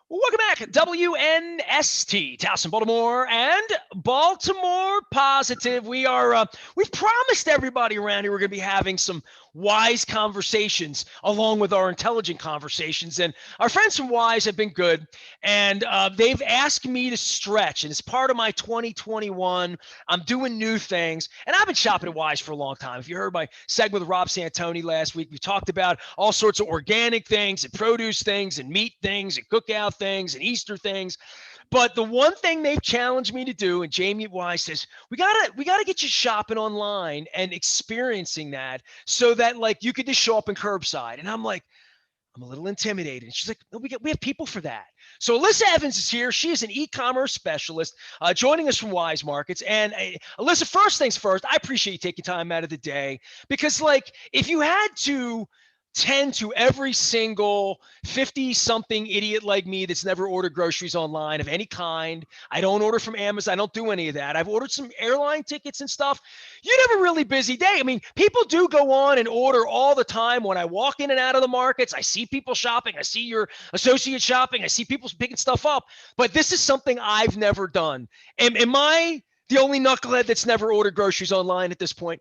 Welcome back, WNST, Towson, Baltimore, and Baltimore Positive. We've promised everybody around here we're going to be having some wise conversations along with our intelligent conversations. And our friends from Weis have been good, and they've asked me to stretch. And as part of my 2021, I'm doing new things. And I've been shopping at Weis for a long time. If you heard my segment with Rob Santoni last week, we talked about all sorts of organic things and produce things and meat things and cookout things and Easter things. But the one thing they've challenged me to do, and Jamie Wise says, we gotta get you shopping online and experiencing that so that like you could just show up in curbside. And I'm like, I'm a little intimidated. And she's like, no, we have people for that. So Alissa Evans is here. She is an e-commerce specialist joining us from Weis Markets. And Alissa, first things first, I appreciate you taking time out of the day because like if you had to tend to every single 50-something idiot like me that's never ordered groceries online of any kind. I don't order from Amazon. I don't do any of that. I've ordered some airline tickets and stuff. You have a really busy day. I mean, people do go on and order all the time. When I walk in and out of the markets, I see people shopping. I see your associate shopping. I see people picking stuff up. But this is something I've never done. Am I the only knucklehead that's never ordered groceries online at this point?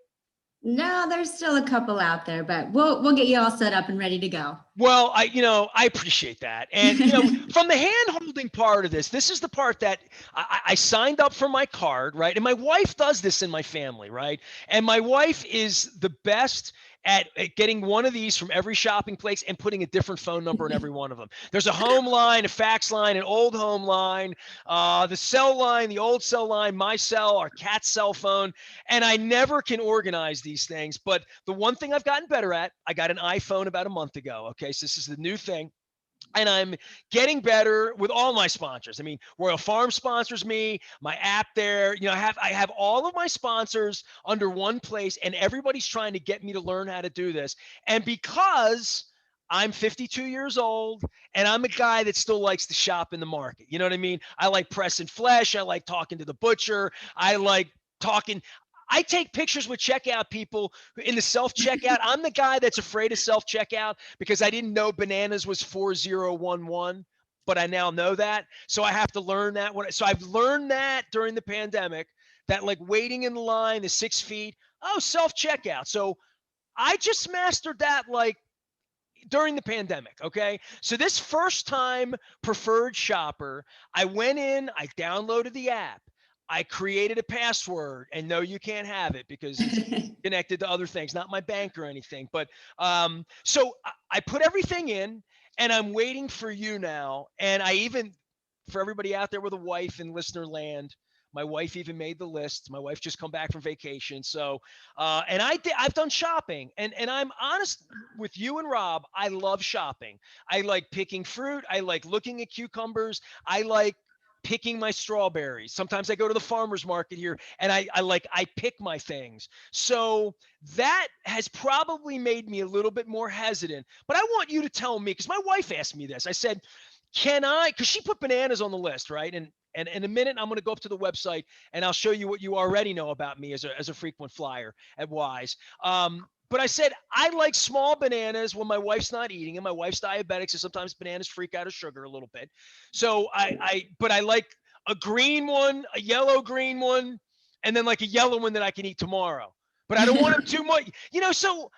No, there's still a couple out there, but we'll get you all set up and ready to go. Well, I appreciate that. And, from the hand holding part of this is the part that I signed up for my card, right? And my wife does this in my family, right? And my wife is the best at getting one of these from every shopping place and putting a different phone number in every one of them. There's a home line, a fax line, an old home line, the cell line, the old cell line, my cell, our cat's cell phone. And I never can organize these things. But the one thing I've gotten better at, I got an iPhone about a month ago. Okay. So this is the new thing. And I'm getting better with all my sponsors. I mean, Royal Farm sponsors me, my app there. I have all of my sponsors under one place, and everybody's trying to get me to learn how to do this. And because I'm 52 years old and I'm a guy that still likes to shop in the market. You know what I mean? I like pressing flesh. I like talking to the butcher. I like talking. I take pictures with checkout people in the self-checkout. I'm the guy that's afraid of self-checkout because I didn't know bananas was 4011, but I now know that. So I have to learn that. So I've learned that during the pandemic, that like waiting in the line, the 6 feet, self-checkout. So I just mastered that like during the pandemic. Okay. So this first time preferred shopper, I went in, I downloaded the app. I created a password, and no, you can't have it because it's connected to other things, not my bank or anything. But so I put everything in, and I'm waiting for you now. And for everybody out there with a wife in listener land, my wife even made the list. My wife just come back from vacation. So, and I've done shopping, and I'm honest with you and Rob. I love shopping. I like picking fruit. I like looking at cucumbers. I like picking my strawberries. Sometimes I go to the farmer's market here and I pick my things. So that has probably made me a little bit more hesitant. But I want you to tell me, because my wife asked me this. I said, because she put bananas on the list, right? And in a minute, I'm going to go up to the website and I'll show you what you already know about me as a frequent flyer at Weis. But I said, I like small bananas when my wife's not eating, and my wife's diabetic, so sometimes bananas freak out of sugar a little bit. So but I like a green one, a yellow green one, and then like a yellow one that I can eat tomorrow. But I don't want them too much, so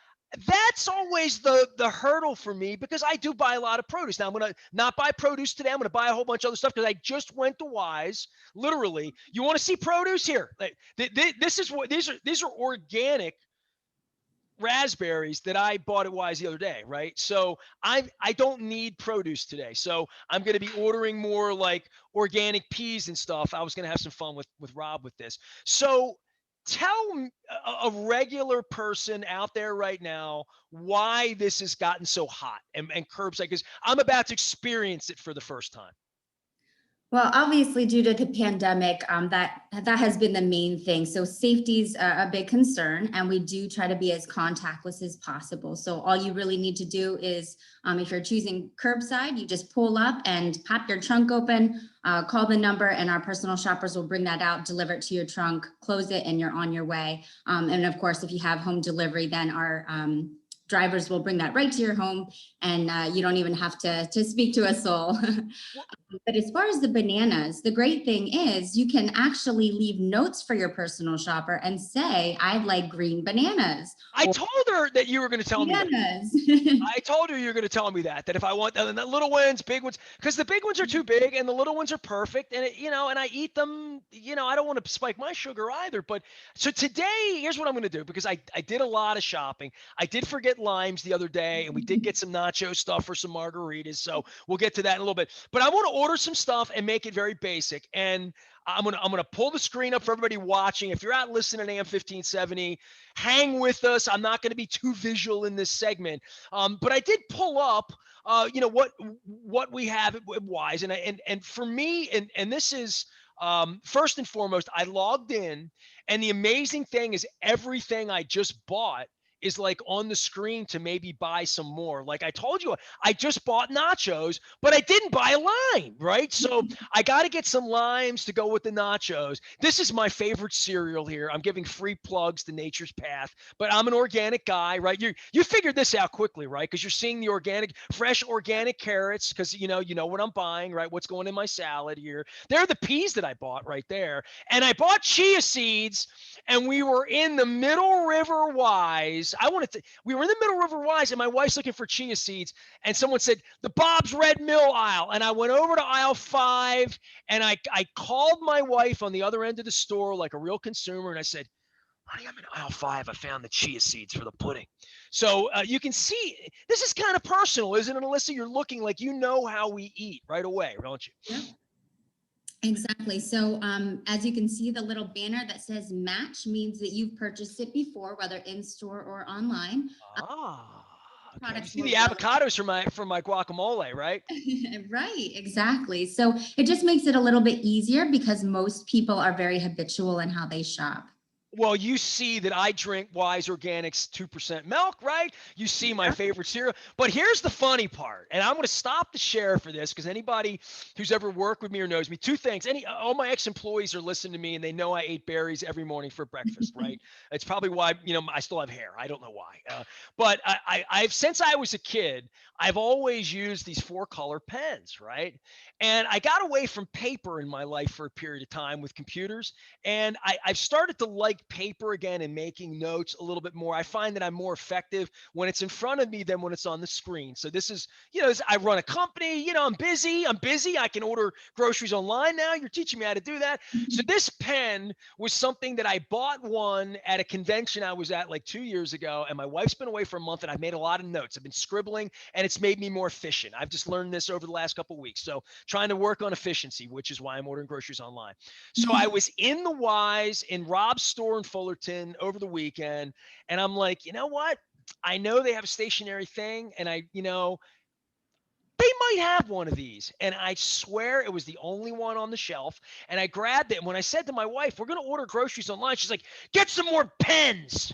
that's always the hurdle for me because I do buy a lot of produce. Now I'm going to not buy produce today. I'm going to buy a whole bunch of other stuff because I just went to Weis. Literally, you want to see produce here? Like, this is what these are organic raspberries that I bought at Weis the other day, right? So I don't need produce today. So I'm going to be ordering more like organic peas and stuff. I was going to have some fun with Rob with this. So tell a regular person out there right now why this has gotten so hot and curbside, because I'm about to experience it for the first time. Well, obviously, due to the pandemic, that has been the main thing. So safety is a big concern, and we do try to be as contactless as possible. So all you really need to do is, if you're choosing curbside, you just pull up and pop your trunk open, call the number, and our personal shoppers will bring that out, deliver it to your trunk, close it, and you're on your way. And of course, if you have home delivery, then our drivers will bring that right to your home, and you don't even have to speak to a soul. But as far as the bananas, the great thing is you can actually leave notes for your personal shopper and say, I'd like green bananas I or told her that you were going to tell me that. bananas. I told her you're going to tell me that if I want the little ones, big ones, because the big ones are too big and the little ones are perfect. And and I eat them, I don't want to spike my sugar either. But so today, here's what I'm going to do, because I did a lot of shopping. I did forget limes the other day, and we did get some nacho stuff for some margaritas. So we'll get to that in a little bit. But I want to order some stuff and make it very basic. And I'm gonna pull the screen up for everybody watching. If you're out listening to AM 1570, hang with us. I'm not going to be too visual in this segment. But I did pull up, what we have at Weis, and for me, and this is first and foremost, I logged in, and the amazing thing is everything I just bought is like on the screen to maybe buy some more. Like I told you, I just bought nachos, but I didn't buy a lime, right? So I got to get some limes to go with the nachos. This is my favorite cereal here. I'm giving free plugs to Nature's Path, but I'm an organic guy, right? You figured this out quickly, right? Because you're seeing the fresh organic carrots, because you know what I'm buying, right? What's going in my salad here. They're the peas that I bought right there. And I bought chia seeds, and we were in the Middle River Weis. We were in the Middle River Weis, and my wife's looking for chia seeds, and someone said the Bob's Red Mill aisle, and I went over to aisle 5, and I called my wife on the other end of the store like a real consumer, and I said, honey, I'm in aisle 5. I found the chia seeds for the pudding. So you can see this is kind of personal, isn't it, Alissa? You're looking like you know how we eat right away, don't you? Yep. Exactly. So as you can see, the little banner that says match means that you've purchased it before, whether in store or online. Okay. You Products see more the avocados from my guacamole, right? Right, exactly. So it just makes it a little bit easier because most people are very habitual in how they shop. Well, you see that I drink Wise Organics 2% milk, right? You see my favorite cereal. But here's the funny part, and I'm going to stop the share for this because anybody who's ever worked with me or knows me, two things. All my ex-employees are listening to me, and they know I ate berries every morning for breakfast, right? It's probably why I still have hair. I don't know why, but I've since I was a kid, I've always used these 4-color pens, right? And I got away from paper in my life for a period of time with computers, and I've started to like paper again and making notes a little bit more. I find that I'm more effective when it's in front of me than when it's on the screen. So this is, I run a company, I'm busy. I can order groceries online now. You're teaching me how to do that. So this pen was something that I bought one at a convention I was at like 2 years ago, and my wife's been away for a month, and I've made a lot of notes. I've been scribbling, and it's made me more efficient. I've just learned this over the last couple of weeks. So trying to work on efficiency, which is why I'm ordering groceries online. So I was in the Weis in Rob's store in Fullerton over the weekend, and I'm like, you know what? I know they have a stationary thing, and they might have one of these. And I swear it was the only one on the shelf. And I grabbed it. And when I said to my wife, we're going to order groceries online, she's like, get some more pens.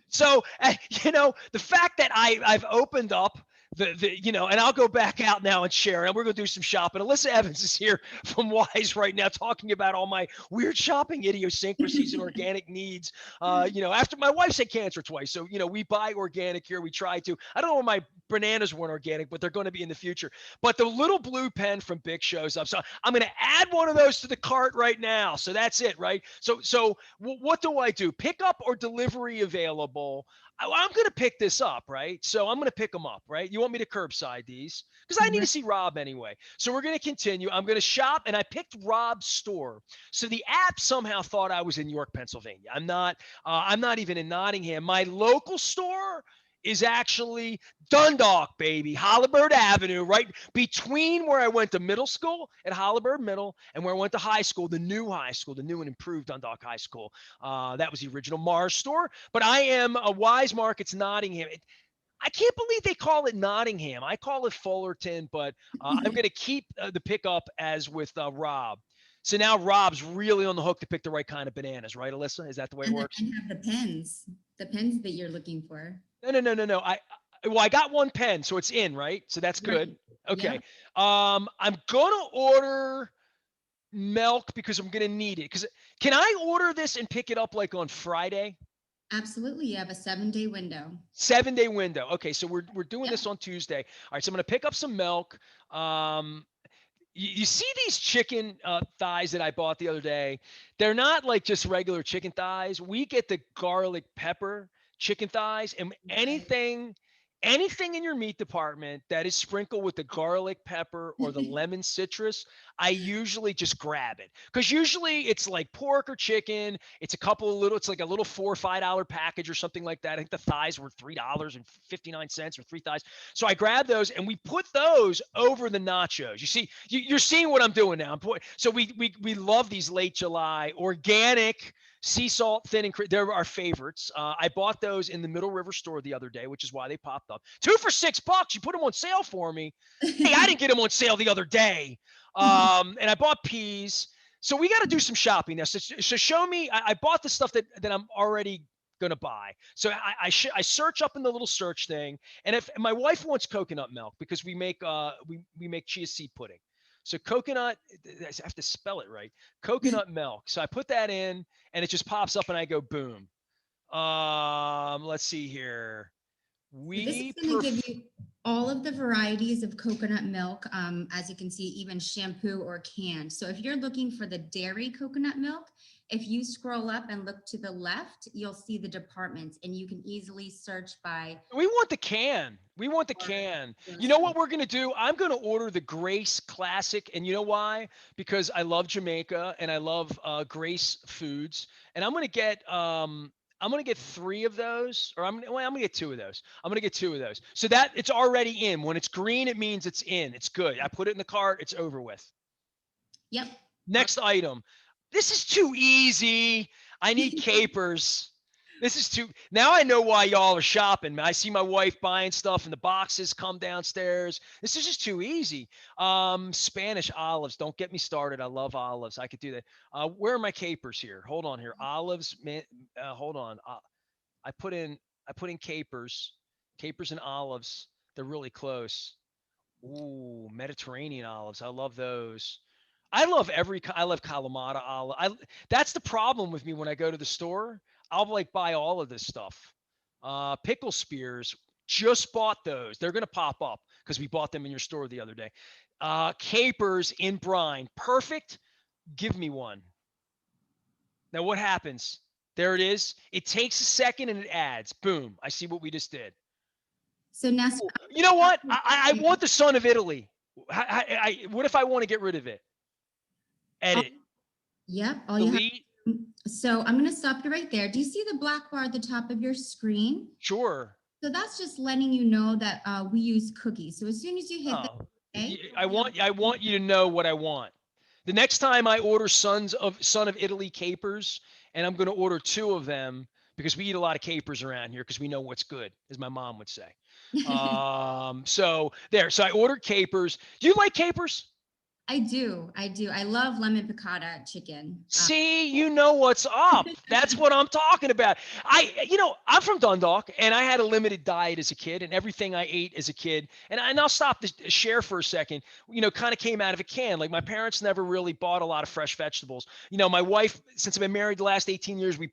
So, the fact that I've opened up and I'll go back out now and share, and we're going to do some shopping. Alissa Evans is here from Weis right now talking about all my weird shopping idiosyncrasies and organic needs. After my wife's had cancer twice. So, we buy organic here. We try to. I don't know where my bananas weren't organic, but they're going to be in the future. But the little blue pen from Bic shows up. So I'm going to add one of those to the cart right now. So that's it, right? So what do I do? Pick up or delivery available? I'm going to pick this up, right? So I'm going to pick them up, right? You want me to curbside these? Because I need to see Rob anyway. So we're going to continue. I'm going to shop, and I picked Rob's store. So the app somehow thought I was in York, Pennsylvania. I'm not. I'm not even in Nottingham. My local store is actually Dundalk, baby, Holabird Avenue, right between where I went to middle school at Holabird Middle and where I went to high school, the new and improved Dundalk High School. That was the original Mars store. But I am a Wise Markets Nottingham. I can't believe they call it Nottingham. I call it Fullerton, but I'm going to keep the pickup as with Rob. So now Rob's really on the hook to pick the right kind of bananas, right, Alissa? Is that the way it works? And have the pens that you're looking for. No. I got one pen, so it's in, right? So that's good. Right. Okay. Yeah. I'm gonna order milk because I'm gonna need it. Can I order this and pick it up like on Friday? Absolutely. You have a 7-day window. 7-day window. Okay, so we're doing Yep. this on Tuesday. All right, so I'm gonna pick up some milk. You see these chicken thighs that I bought the other day? They're not like just regular chicken thighs. We get the garlic pepper chicken thighs, and Right. anything in your meat department that is sprinkled with the garlic pepper or the lemon citrus, I usually just grab it because usually it's like pork or chicken. It's a couple of little. It's like a little $4 or $5 package or something like that. I think the thighs were $3.59 or three thighs. So I grabbed those and we put those over the nachos. You see, you're seeing what I'm doing now. So we love these late July organic sea salt thin and they're our favorites. I bought those in the Middle River store the other day, which is why they popped up. 2 for $6. You put them on sale for me. Hey, I didn't get them on sale the other day. And I bought peas. So we got to do some shopping now. So show me. I bought the stuff that I'm already gonna buy. So I search up in the little search thing, and if my wife wants coconut milk because we make chia seed pudding. So coconut, I have to spell it right. Coconut milk. So I put that in, and it just pops up, and I go boom. Let's see here. So this is We going to give you all of the varieties of coconut milk. As you can see, even shampoo or canned. So if you're looking for the dairy coconut milk, if you scroll up and look to the left, you'll see the departments and you can easily search by We want the can. We want the or can. You know roasted. what we're going to do? I'm going to order the Grace Classic. And you know why? Because I love Jamaica and I love Grace foods. And I'm going to get 3 of those or I'm going to get 2 of those. I'm going to get 2 of those. So that it's already in. When it's green, it means it's in. It's good. I put it in the cart. It's over with. Yep. Next item. This is too easy. I need capers. This is too. Now I know why y'all are shopping. I see my wife buying stuff and the boxes come downstairs. This is just too easy. Spanish olives. Don't get me started. I love olives. I could do that. Where are my capers here? Hold on here. Olives. Man, hold on. I put in. I put in capers. Capers and olives. They're really close. Ooh, Mediterranean olives. I love those. I love Kalamata olive. That's the problem with me when I go to the store. I'll like buy all of this stuff. Pickle spears. Just bought those. They're gonna pop up because we bought them in your store the other day. Capers in brine. Perfect. Give me one. Now what happens? There it is. It takes a second and it adds. Boom. I see what we just did. So Nestor, You know what? I want the son of Italy. What if I want to get rid of it? Edit, yep, all you have. delete. So I'm going to stop you right there. Do you see the black bar at the top of your screen? Sure. So that's just letting you know that we use cookies. So as soon as you hit the Oh, okay, I want you to know what I want. The next time I order Son of Italy capers, and I'm going to order 2 of them because we eat a lot of capers around here because we know what's good, as my mom would say. So there. So I ordered capers. Do you like capers? I do. I do. I love lemon piccata chicken. See, you know what's up. That's what I'm talking about. I'm from Dundalk, and I had a limited diet as a kid, and everything I ate as a kid, and I'll stop to share for a second. Kind of came out of a can. Like my parents never really bought a lot of fresh vegetables. My wife, since I've been married the last 18 years, we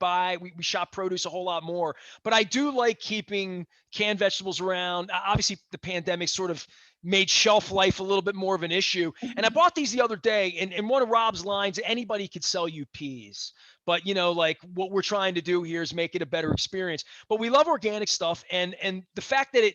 shop produce a whole lot more. But I do like keeping canned vegetables around. Obviously, the pandemic sort of made shelf life a little bit more of an issue. And I bought these the other day, and one of Rob's lines, anybody could sell you peas. But like what we're trying to do here is make it a better experience. But we love organic stuff, and the fact that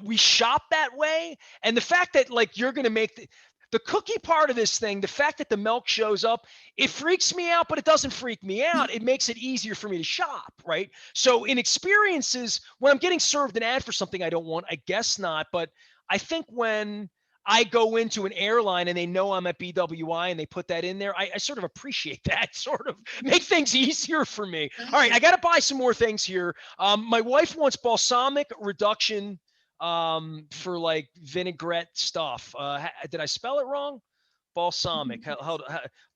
we shop that way, and the fact that like you're going to make the cookie part of this thing, the fact that the milk shows up, it freaks me out, but it doesn't freak me out. It makes it easier for me to shop, right? So in experiences, when I'm getting served an ad for something I don't want, I guess not. But I think when I go into an airline and they know I'm at BWI and they put that in there, I sort of appreciate that, sort of make things easier for me. All right, I got to buy some more things here. My wife wants balsamic reduction for like vinaigrette stuff. Did I spell it wrong? Balsamic.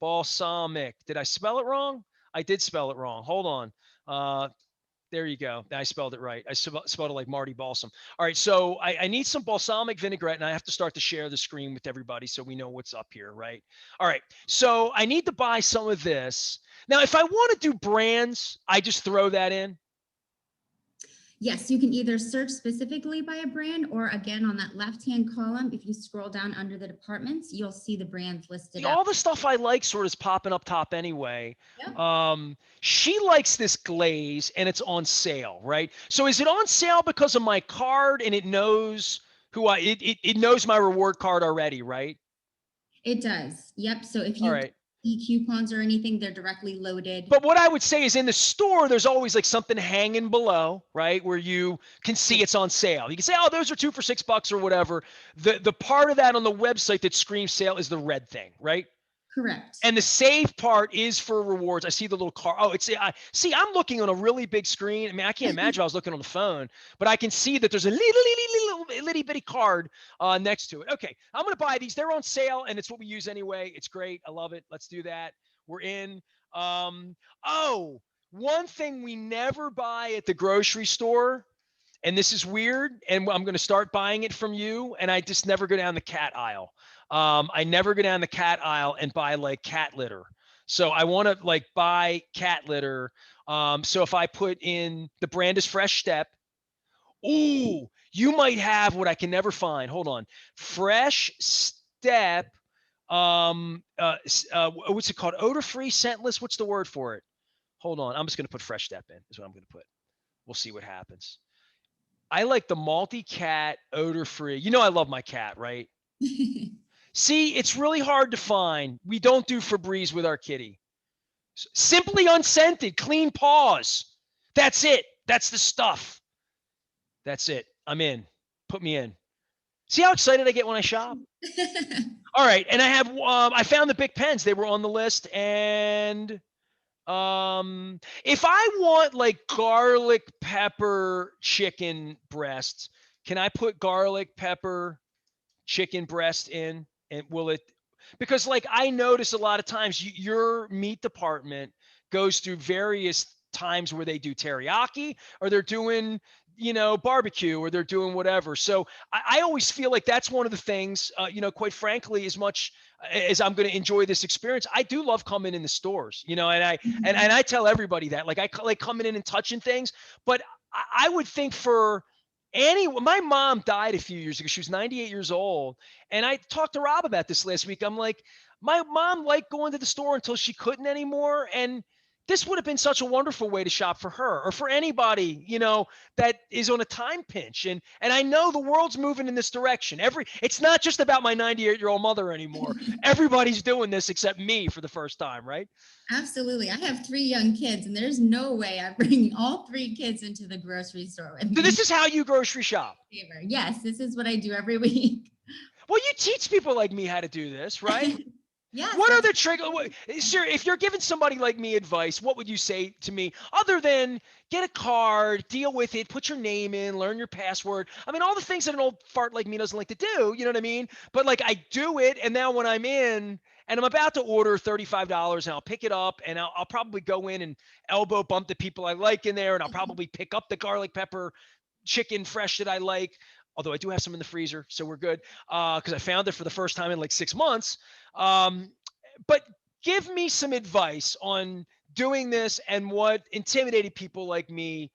Balsamic. Did I spell it wrong? I did spell it wrong. Hold on. There you go. I spelled it right. I spelled it like Marty Balsam. All right. So I need some balsamic vinaigrette, and I have to start to share the screen with everybody so we know what's up here, right? All right. So I need to buy some of this. Now, if I want to do brands, I just throw that in. Yes, you can either search specifically by a brand, or again, on that left-hand column, if you scroll down under the departments, you'll see the brands listed out. All the stuff I like sort of is popping up top anyway. Yep. She likes this glaze and it's on sale, right? So is it on sale because of my card and it knows it knows my reward card already, right? It does. Yep. So if All you right. see coupons or anything, they're directly loaded. But what I would say is in the store, there's always like something hanging below, right? Where you can see it's on sale. You can say, oh, those are 2 for $6 or whatever. The part of that on the website that screams sale is the red thing, right? Correct. And the save part is for rewards. I see the little car. Oh, I see. I'm looking on a really big screen. I mean, I can't imagine I was looking on the phone, but I can see that there's a little bitty card next to it. Okay, I'm gonna buy these. They're on sale, and it's what we use anyway. It's great. I love it. Let's do that. We're in. Oh, one thing we never buy at the grocery store, and this is weird, and I'm going to start buying it from you, and I just never go down the cat aisle. I never go down the cat aisle and buy like cat litter. So I want to like buy cat litter. So if I put in the brand is Fresh Step, ooh, you might have what I can never find. Hold on. Fresh Step, what's it called? Odor-free, scentless. What's the word for it? Hold on. I'm just going to put Fresh Step in is what I'm going to put. We'll see what happens. I like the multi-cat odor-free. You know I love my cat, right? See, it's really hard to find. We don't do Febreze with our kitty. Simply unscented, clean paws. That's it. That's the stuff. That's it. I'm in. Put me in. See how excited I get when I shop? All right. And I have, I found the Bic pens. They were on the list. And if I want like garlic pepper chicken breasts, can I put garlic pepper chicken breast in? And will it, because like I notice a lot of times your meat department goes through various times where they do teriyaki or they're doing, barbecue or they're doing whatever. So I always feel like that's one of the things, quite frankly, as much as I'm going to enjoy this experience, I do love coming in the stores, and I tell everybody that, like, I like coming in and touching things, but I would think for my mom died a few years ago. She was 98 years old. And I talked to Rob about this last week. I'm like, my mom liked going to the store until she couldn't anymore. And this would have been such a wonderful way to shop for her or for anybody, that is on a time pinch. And I know the world's moving in this direction. It's not just about my 98-year-old mother anymore. Everybody's doing this except me for the first time, right? Absolutely. I have 3 young kids, and there's no way I'm bringing all 3 kids into the grocery store with me. So this is how you grocery shop. Yes, this is what I do every week. Well, you teach people like me how to do this, right? Yes. What are the triggers? Sir, if you're giving somebody like me advice, what would you say to me other than get a card, deal with it, put your name in, learn your password? I mean, all the things that an old fart like me doesn't like to do, you know what I mean? But like I do it, and now when I'm in and I'm about to order $35 and I'll pick it up and I'll probably go in and elbow bump the people I like in there, and I'll probably pick up the garlic pepper chicken fresh that I like. Although I do have some in the freezer, so we're good because I found it for the first time in like 6 months. But give me some advice on doing this and what intimidated people like me,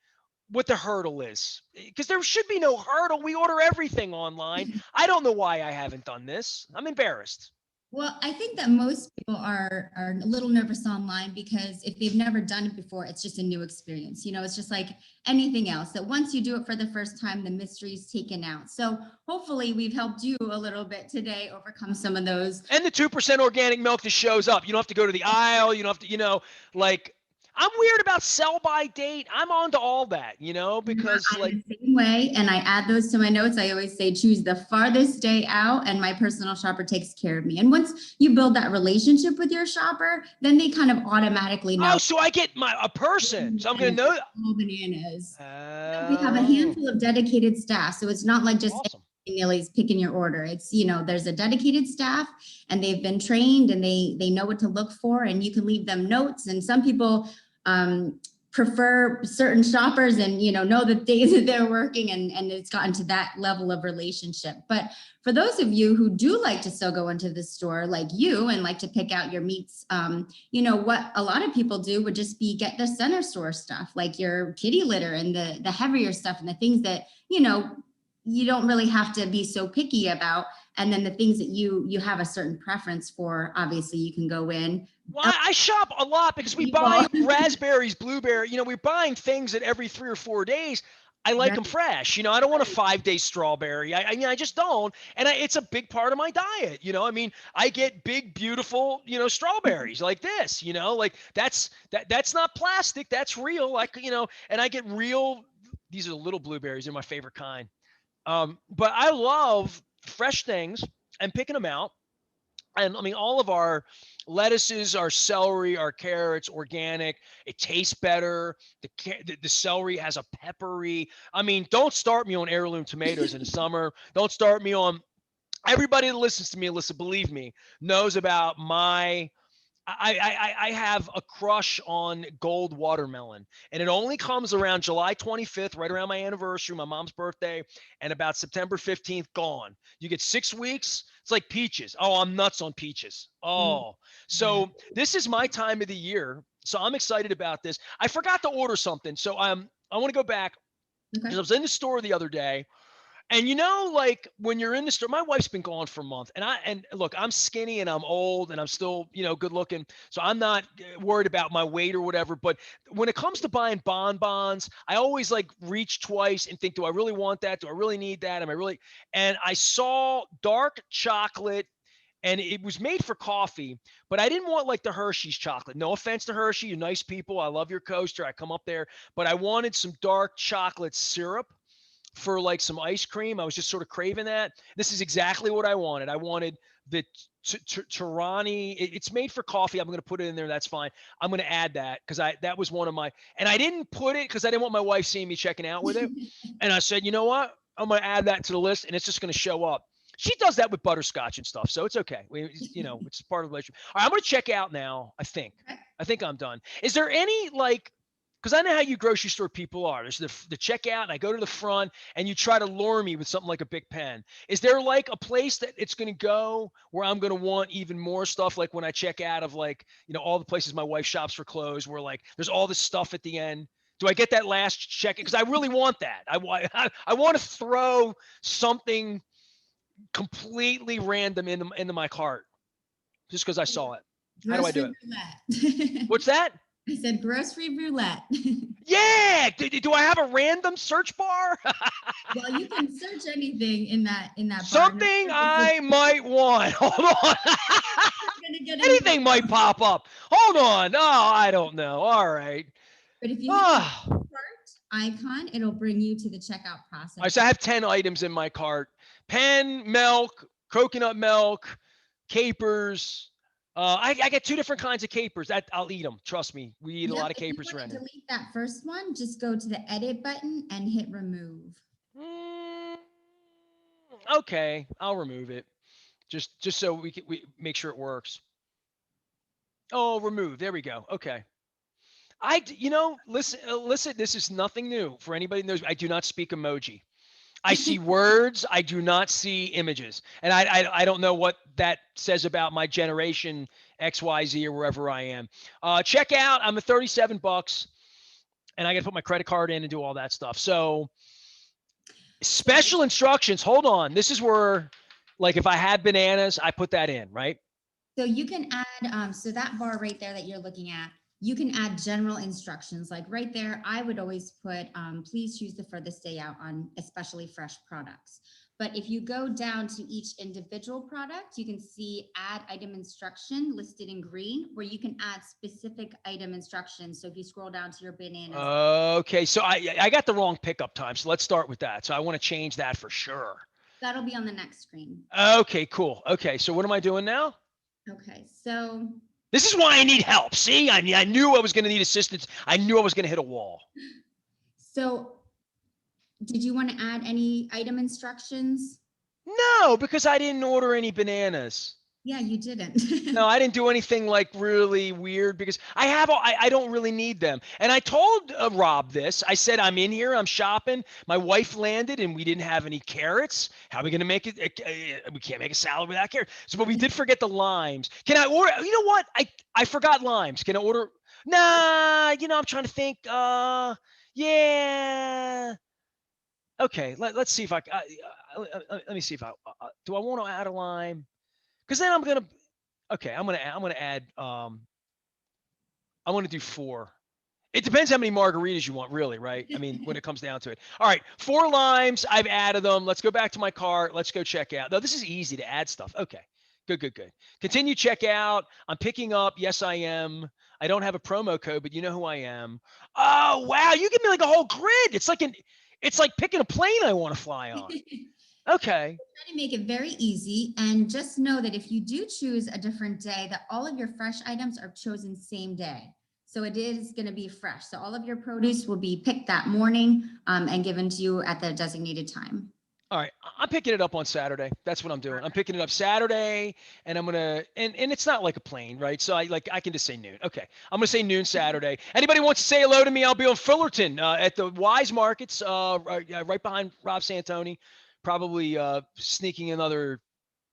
what the hurdle is. Because there should be no hurdle. We order everything online. I don't know why I haven't done this. I'm embarrassed. Well, I think that most people are a little nervous online because if they've never done it before, it's just a new experience. It's just like anything else, that once you do it for the first time, the mystery is taken out. So hopefully we've helped you a little bit today overcome some of those. And the 2% organic milk that shows up. You don't have to go to the aisle. You don't have to, like, I'm weird about sell by date. I'm on to all that, because I'm like the same way. And I add those to my notes. I always say, choose the farthest day out, and my personal shopper takes care of me. And once you build that relationship with your shopper, then they kind of automatically know. Oh, so I get a person. So I'm going to know. All bananas. We have a handful of dedicated staff. So it's not like just awesome. Millie's picking your order. It's, there's a dedicated staff, and they've been trained, and they know what to look for, and you can leave them notes. And some people prefer certain shoppers and, know the days that they're working, and it's gotten to that level of relationship. But for those of you who do like to still go into the store like you and like to pick out your meats, what a lot of people do would just be get the center store stuff, like your kitty litter and the heavier stuff and the things that, you don't really have to be so picky about. And then the things that you have a certain preference for, obviously you can go in. Well, I shop a lot because we buy raspberries, blueberry. We're buying things that every 3 or 4 days. I like them fresh. I don't want a 5-day strawberry. I just don't. And it's a big part of my diet. I get big, beautiful, strawberries like this. Like that's not plastic. That's real. Like and I get real. These are the little blueberries. They're my favorite kind. But I love fresh things and picking them out. And I mean, all of our lettuces, our celery, our carrots, organic. It tastes better. The celery has a peppery. I mean, don't start me on heirloom tomatoes in the summer. Don't start me on. Everybody that listens to me, Alissa, believe me, knows about my. I have a crush on gold watermelon, and it only comes around July 25th, right around my anniversary, my mom's birthday, and about September 15th, gone. You get 6 weeks. It's like peaches. Oh, I'm nuts on peaches. Oh, so this is my time of the year. So I'm excited about this. I forgot to order something. So I want to go back because I was in the store the other day. And like when you're in the store, my wife's been gone for a month, and look, I'm skinny and I'm old and I'm still, good looking. So I'm not worried about my weight or whatever. But when it comes to buying bonbons, I always like reach twice and think, do I really want that? Do I really need that? Am I really? And I saw dark chocolate, and it was made for coffee, but I didn't want like the Hershey's chocolate. No offense to Hershey, you're nice people. I love your coaster. I come up there, but I wanted some dark chocolate syrup for like some ice cream. I was just sort of craving that. This is exactly what I wanted. I wanted the Tirani. It's made for coffee. I'm going to put it in there. That's fine. I'm going to add that because that was one of my, and I didn't put it because I didn't want my wife seeing me checking out with it. And I said, you know what? I'm going to add that to the list, and it's just going to show up. She does that with butterscotch and stuff, so it's okay. It's part of the relationship. All right, I'm going to check out now. I think I'm done. Is there any like? Because I know how you grocery store people are. There's the checkout, and I go to the front, and you try to lure me with something like a big pen. Is there like a place that it's going to go where I'm going to want even more stuff? Like when I check out of like, all the places my wife shops for clothes where like there's all this stuff at the end. Do I get that last check? Because I really want that. I want to throw something completely random into my cart just because I saw it. How do I do it? What's that? I said grocery roulette. Yeah. Do I have a random search bar? Well, you can search anything in that Something bar. I might want. Hold on. Anything might pop up. Hold on. Oh, I don't know. All right. But if you hit the cart icon, it'll bring you to the checkout process. All right, so I have 10 items in my cart. Pen, milk, coconut milk, capers. I get 2 different kinds of capers. I'll eat them. Trust me, we eat a lot of capers around here. Delete that first one. Just go to the edit button and hit remove. Okay, I'll remove it. Just so we make sure it works. Oh, remove. There we go. Okay. Listen, this is nothing new for anybody who knows. I do not speak emoji. I see words. I do not see images. And I don't know what that says about my generation XYZ or wherever I am. Check out. I'm at $37 and I got to put my credit card in and do all that stuff. So special instructions. Hold on. This is where, like, if I had bananas, I put that in, right? So you can add, so that bar right there that you're looking at, you can add general instructions. Like right there, I would always put, please choose the furthest day out on especially fresh products. But if you go down to each individual product, you can see add item instruction listed in green, where you can add specific item instructions. So if you scroll down to your bananas. Okay, so I got the wrong pickup time. So let's start with that. So I want to change that for sure. That'll be on the next screen. Okay, cool. Okay, so what am I doing now? Okay, so this is why I need help. See, I knew I was going to need assistance. I knew I was going to hit a wall. So did you want to add any item instructions? No, because I didn't order any bananas. Yeah, you didn't. No, I didn't do anything like really weird because I don't really need them. And I told Rob this. I said, I'm in here, I'm shopping. My wife landed and we didn't have any carrots. How are we going to make it? We can't make a salad without carrots. So, but we did forget the limes. Can I order? You know what? I forgot limes. Can I order? Nah, I'm trying to think. Yeah. Okay, let's see if let me see if do I want to add a lime? Because then I'm gonna okay, I'm gonna add I want to do 4. It depends how many margaritas you want, really, right? I mean, when it comes down to it. All right, 4 limes. I've added them. Let's go back to my cart. Let's go check out. No, this is easy to add stuff. Okay, good, good, good. Continue checkout. I'm picking up. Yes, I am. I don't have a promo code, but you know who I am. Oh wow, you give me like a whole grid. It's like picking a plane I want to fly on. Okay. Try to make it very easy, and just know that if you do choose a different day, that all of your fresh items are chosen same day. So it is going to be fresh. So all of your produce will be picked that morning and given to you at the designated time. All right, I'm picking it up on Saturday. That's what I'm doing. I'm picking it up Saturday, and I'm gonna and it's not like a plane, right? So I can just say noon. Okay, I'm gonna say noon Saturday. Anybody wants to say hello to me? I'll be on Fullerton at the Weis Markets, right behind Rob Santoni. Probably sneaking another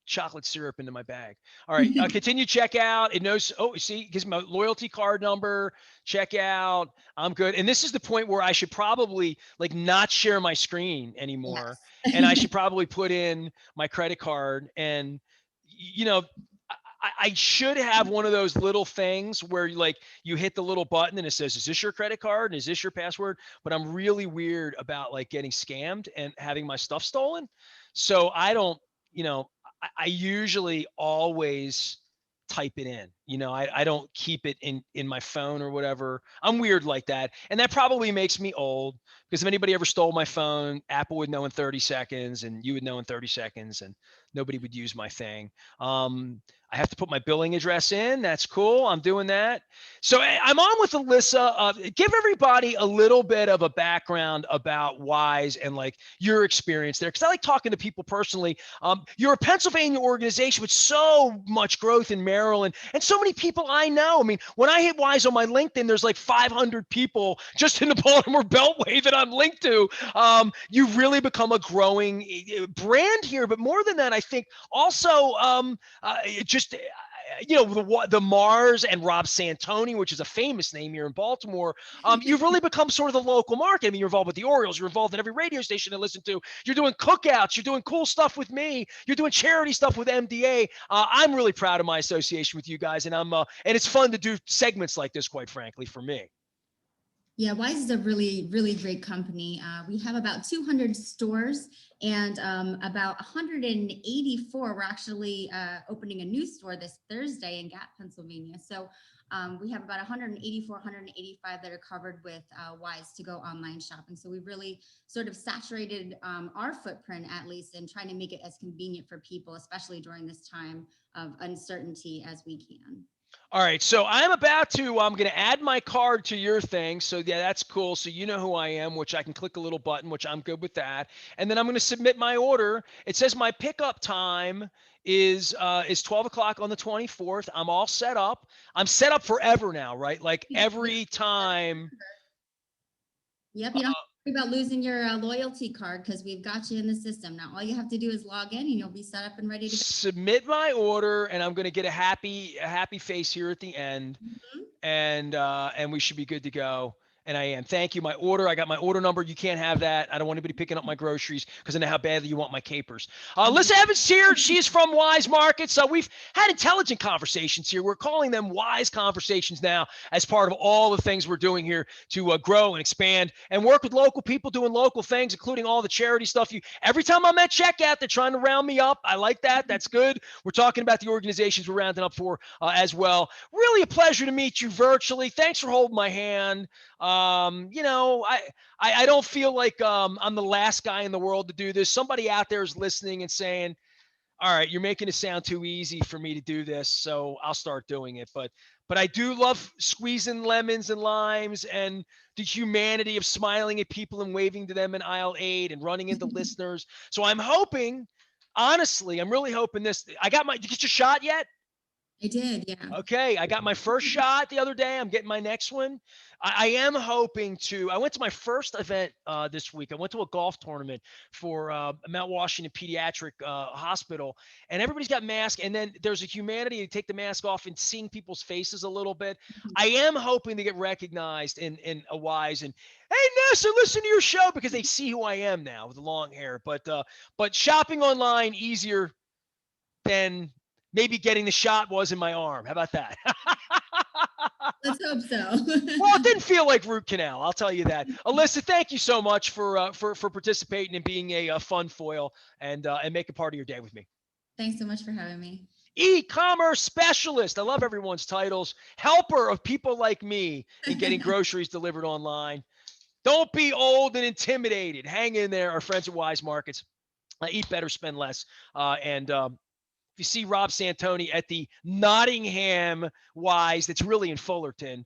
chocolate syrup into my bag. All right, continue checkout. It knows. Oh, see, it gives me my loyalty card number. Checkout. I'm good. And this is the point where I should probably like not share my screen anymore, and I Yes. should probably put in my credit card. And you know, I should have one of those little things where you hit the little button and it says, "Is this your credit card? And is this your password?" But I'm really weird about like getting scammed and having my stuff stolen, so I don't. You know, I usually always type it in. I don't keep it in my phone or whatever. I'm weird like that. And that probably makes me old because if anybody ever stole my phone, Apple would know in 30 seconds and you would know in 30 seconds and nobody would use my thing. I have to put my billing address in. That's cool. I'm doing that. So I'm on with Alissa. Give everybody a little bit of a background about Wise and like your experience there. Cause I like talking to people personally. You're a Pennsylvania organization with so much growth in Maryland and so many people I know. I mean, when I hit Wise on my LinkedIn, there's like 500 people just in the Baltimore Beltway that I'm linked to. You've really become a growing brand here, but more than that, I think also just the Mars and Rob Santoni, which is a famous name here in Baltimore. You've really become sort of the local market. I mean, you're involved with the Orioles. You're involved in every radio station I listen to. You're doing cookouts. You're doing cool stuff with me. You're doing charity stuff with MDA. I'm really proud of my association with you guys, and and it's fun to do segments like this, quite frankly, for me. Yeah, Wise is a really, really great company. We have about 200 stores and about 184. We're actually opening a new store this Thursday in Gap, Pennsylvania. So we have about 184, 185 that are covered with Wise to go online shopping. So we really sort of saturated our footprint, at least, in trying to make it as convenient for people, especially during this time of uncertainty as we can. All right, so I'm going to add my card to your thing. So yeah, that's cool. So you know who I am, which I can click a little button, which I'm good with that. And then I'm going to submit my order. It says my pickup time is 12 o'clock on the 24th. I'm all set up. I'm set up forever now, right? Like every time. Yep, you don't have to worry about losing your loyalty card because we've got you in the system. Now all you have to do is log in and you'll be set up and ready to go. Submit my order, and I'm going to get a happy face here at the end. Mhm. And we should be good to go. And I am. Thank you. My order. I got my order number. You can't have that. I don't want anybody picking up my groceries because I know how badly you want my capers. Alissa Evans here. She's from Wise Markets. We've had intelligent conversations here. We're calling them Wise Conversations now as part of all the things we're doing here to grow and expand and work with local people doing local things, including all the charity stuff. Every time I'm at checkout, they're trying to round me up. I like that. That's good. We're talking about the organizations we're rounding up for as well. Really a pleasure to meet you virtually. Thanks for holding my hand. I don't feel like I'm the last guy in the world to do this. Somebody out there is listening and saying, all right, you're making it sound too easy for me to do this, so I'll start doing it. But I do love squeezing lemons and limes and the humanity of smiling at people and waving to them in aisle 8 and running into listeners. So I'm hoping honestly, I'm really hoping this. Did you get your shot yet? I did, yeah. Okay, I got my first shot the other day. I'm getting my next one. I am hoping to. I went to my first event this week. I went to a golf tournament for Mount Washington Pediatric Hospital, and everybody's got masks. And then there's a humanity to take the mask off and seeing people's faces a little bit. Mhm. I am hoping to get recognized in a Weis and hey Nestor, listen to your show because they see who I am now with the long hair. But shopping online easier than maybe getting the shot was in my arm. How about that? Let's hope Well, it so. didn't feel like root canal. I'll tell you that. Alissa, thank you so much for participating and being a fun foil and make a part of your day with me. Thanks so much for having me. E-commerce specialist. I love everyone's titles. Helper of people like me in getting groceries delivered online. Don't be old and intimidated. Hang in there. Our friends at Wise Markets. Eat better, spend less. If you see Rob Santoni at the Nottingham Wise, that's really in Fullerton,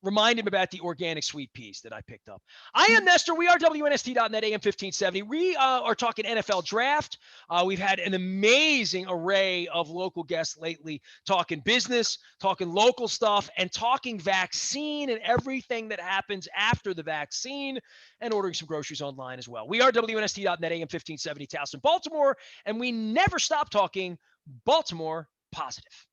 remind him about the organic sweet peas that I picked up. I am Nestor. We are WNST.net AM 1570. We are talking NFL draft. We've had an amazing array of local guests lately talking business, talking local stuff, and talking vaccine and everything that happens after the vaccine and ordering some groceries online as well. We are WNST.net AM 1570 Towson, Baltimore, and we never stop talking Baltimore positive.